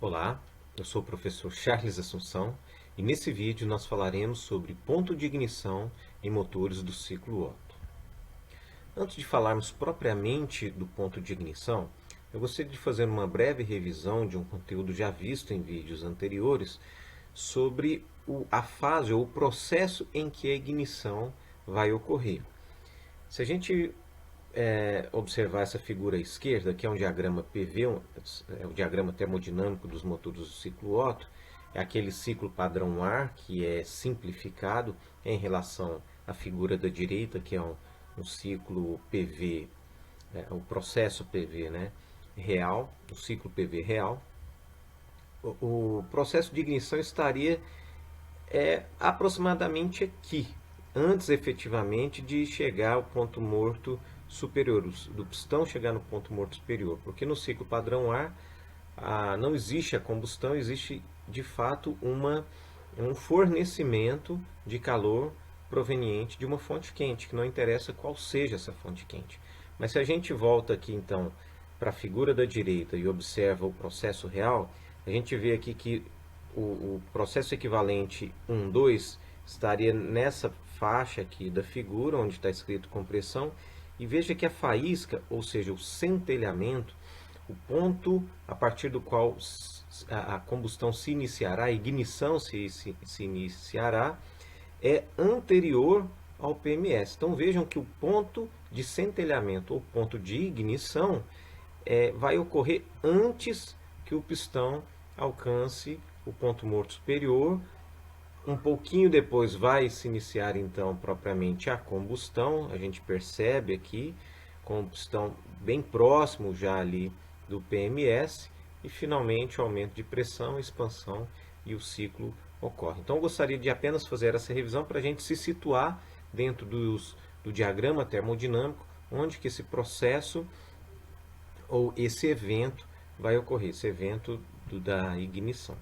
Olá, eu sou o professor Charles Assunção e nesse vídeo nós falaremos sobre ponto de ignição em motores do ciclo Otto. Antes de falarmos propriamente do ponto de ignição, eu gostaria de fazer uma breve revisão de um conteúdo já visto em vídeos anteriores sobre a fase ou o processo em que a ignição vai ocorrer. Se a gente observar essa figura à esquerda, que é um diagrama PV, é o diagrama termodinâmico dos motores do ciclo Otto, é aquele ciclo padrão ar que é simplificado em relação à figura da direita, que é um ciclo PV, o processo PV, né, real, o ciclo PV real. O processo de ignição estaria aproximadamente aqui, antes efetivamente de chegar ao ponto morto superior, do pistão chegar no ponto morto superior, porque no ciclo padrão ar não existe a combustão, existe de fato um fornecimento de calor proveniente de uma fonte quente, que não interessa qual seja essa fonte quente. Mas se a gente volta aqui então para a figura da direita e observa o processo real, a gente vê aqui que o processo equivalente 1, 2 estaria nessa faixa aqui da figura, onde está escrito compressão, e veja que a faísca, ou seja, o centelhamento, o ponto a partir do qual a combustão se iniciará, a ignição se iniciará, é anterior ao PMS. Então vejam que o ponto de centelhamento ou ponto de ignição vai ocorrer antes que o pistão alcance o ponto morto superior. Um pouquinho depois vai se iniciar então propriamente a combustão. A gente percebe aqui combustão bem próximo já ali do PMS e finalmente o aumento de pressão, expansão e o ciclo ocorre. Então eu gostaria de apenas fazer essa revisão para a gente se situar dentro do diagrama termodinâmico, onde que esse processo ou esse evento vai ocorrer, esse evento da ignição.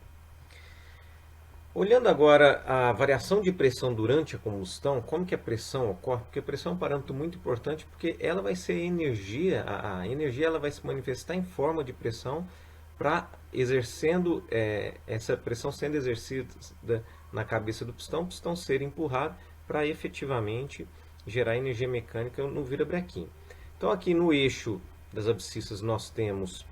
Olhando agora a variação de pressão durante a combustão, como que a pressão ocorre? Porque a pressão é um parâmetro muito importante, porque ela vai ser energia, a energia ela vai se manifestar em forma de pressão para exercendo essa pressão sendo exercida na cabeça do pistão, o pistão ser empurrado para efetivamente gerar energia mecânica no virabrequim. Então aqui no eixo das abscissas nós temos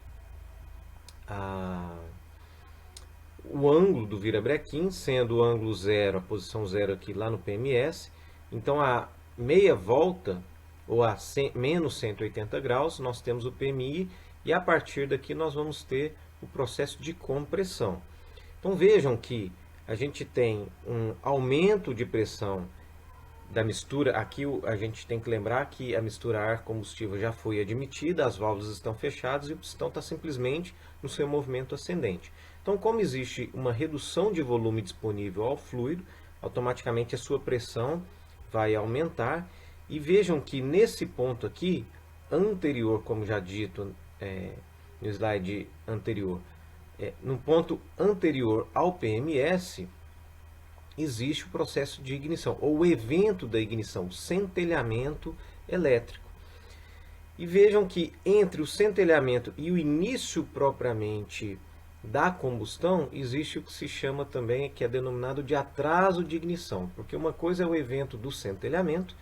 o ângulo do virabrequim, sendo o ângulo 0, a posição 0 aqui lá no PMS. Então, a meia volta, ou a menos 180 graus, nós temos o PMI, e a partir daqui nós vamos ter o processo de compressão. Então, vejam que a gente tem um aumento de pressão da mistura. Aqui a gente tem que lembrar que a mistura ar-combustível já foi admitida, as válvulas estão fechadas e o pistão está simplesmente no seu movimento ascendente. Então, como existe uma redução de volume disponível ao fluido, automaticamente a sua pressão vai aumentar. E vejam que nesse ponto aqui, anterior, como já dito no slide anterior, no ponto anterior ao PMS, existe o processo de ignição, ou o evento da ignição, o centelhamento elétrico. E vejam que entre o centelhamento e o início propriamente da combustão, existe o que se chama também, que é denominado de atraso de ignição, porque uma coisa é o evento do centelhamento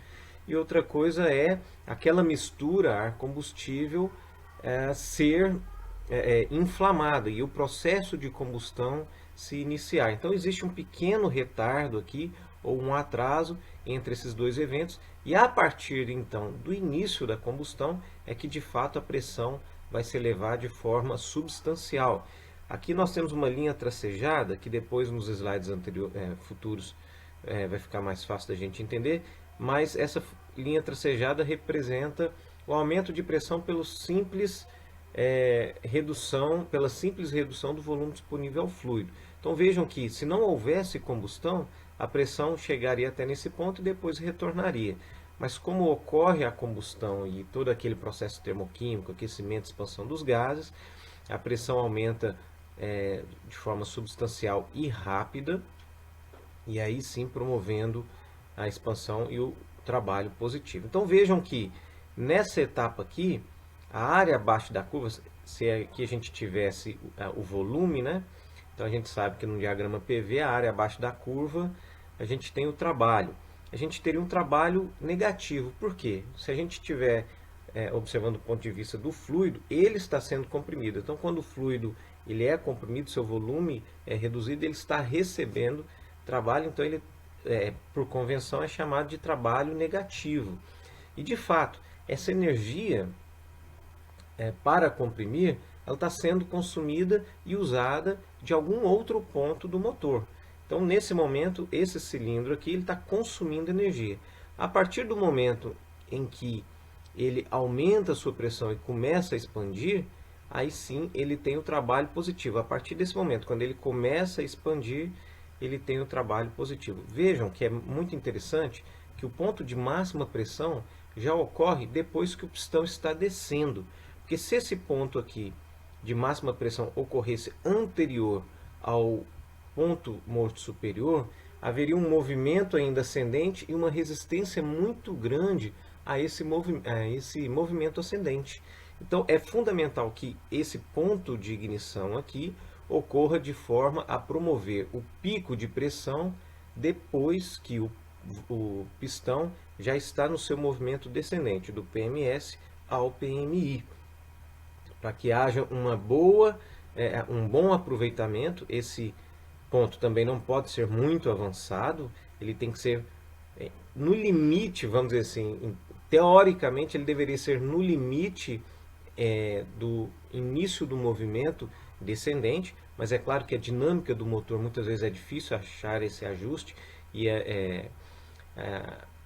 e outra coisa é aquela mistura ar-combustível ser inflamada e o processo de combustão se iniciar. Então existe um pequeno retardo aqui, ou um atraso entre esses dois eventos, e a partir então do início da combustão é que de fato a pressão vai se elevar de forma substancial. Aqui nós temos uma linha tracejada, que depois nos slides futuros vai ficar mais fácil da gente entender, mas essa linha tracejada representa o aumento de pressão pela simples redução do volume disponível ao fluido. Então vejam que se não houvesse combustão, a pressão chegaria até nesse ponto e depois retornaria. Mas como ocorre a combustão e todo aquele processo termoquímico, aquecimento, expansão dos gases, a pressão aumenta de forma substancial e rápida, e aí sim promovendo a expansão e o trabalho positivo. Então vejam que nessa etapa aqui, a área abaixo da curva, se aqui a gente tivesse o volume, né? Então a gente sabe que no diagrama PV, a área abaixo da curva, a gente tem o trabalho. A gente teria um trabalho negativo. Por quê? Se a gente estiver observando do ponto de vista do fluido, ele está sendo comprimido. Então, quando o fluido ele é comprimido, seu volume é reduzido, ele está recebendo trabalho, então ele, por convenção, é chamado de trabalho negativo. E, de fato, essa energia para comprimir, ela está sendo consumida e usada de algum outro ponto do motor. Então, nesse momento, esse cilindro aqui está consumindo energia. A partir do momento em que ele aumenta a sua pressão e começa a expandir, aí sim ele tem o trabalho positivo. A partir desse momento, quando ele começa a expandir, ele tem o trabalho positivo. Vejam que é muito interessante que o ponto de máxima pressão já ocorre depois que o pistão está descendo. Porque se esse ponto aqui de máxima pressão ocorresse anterior ao ponto morto superior, haveria um movimento ainda ascendente e uma resistência muito grande a esse movimento ascendente. Então é fundamental que esse ponto de ignição aqui ocorra de forma a promover o pico de pressão depois que o pistão já está no seu movimento descendente, do PMS ao PMI. Para que haja um bom aproveitamento, esse ponto também não pode ser muito avançado, ele tem que ser no limite, vamos dizer assim, teoricamente ele deveria ser no limite do início do movimento descendente, mas é claro que a dinâmica do motor muitas vezes é difícil achar esse ajuste e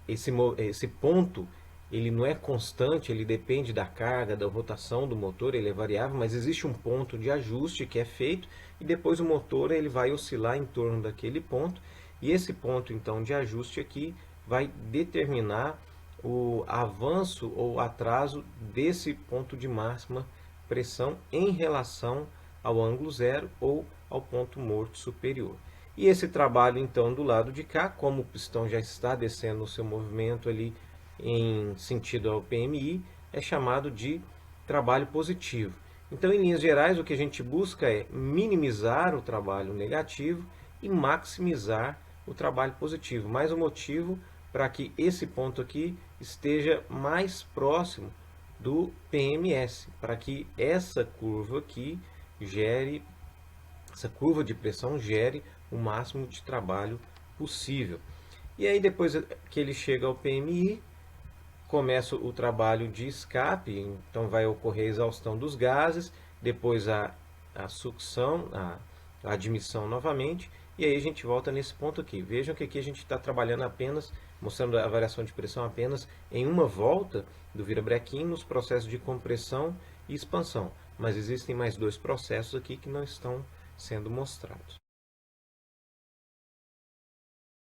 esse ponto ele não é constante, ele depende da carga, da rotação do motor, ele é variável, mas existe um ponto de ajuste que é feito e depois o motor ele vai oscilar em torno daquele ponto e esse ponto então de ajuste aqui vai determinar o avanço ou atraso desse ponto de máxima pressão em relação ao ângulo zero ou ao ponto morto superior. E esse trabalho então do lado de cá, como o pistão já está descendo o seu movimento ali em sentido ao PMI, é chamado de trabalho positivo. Então, em linhas gerais, o que a gente busca é minimizar o trabalho negativo e maximizar o trabalho positivo. Mais um motivo para que esse ponto aqui esteja mais próximo do PMS, para que essa curva aqui gere, essa curva de pressão gere o máximo de trabalho possível. E aí depois que ele chega ao PMI, começa o trabalho de escape, então vai ocorrer a exaustão dos gases, depois a sucção, a admissão novamente, e aí a gente volta nesse ponto aqui. Vejam que aqui a gente está trabalhando apenas, mostrando a variação de pressão apenas em uma volta do virabrequim nos processos de compressão e expansão, mas existem mais dois processos aqui que não estão sendo mostrados.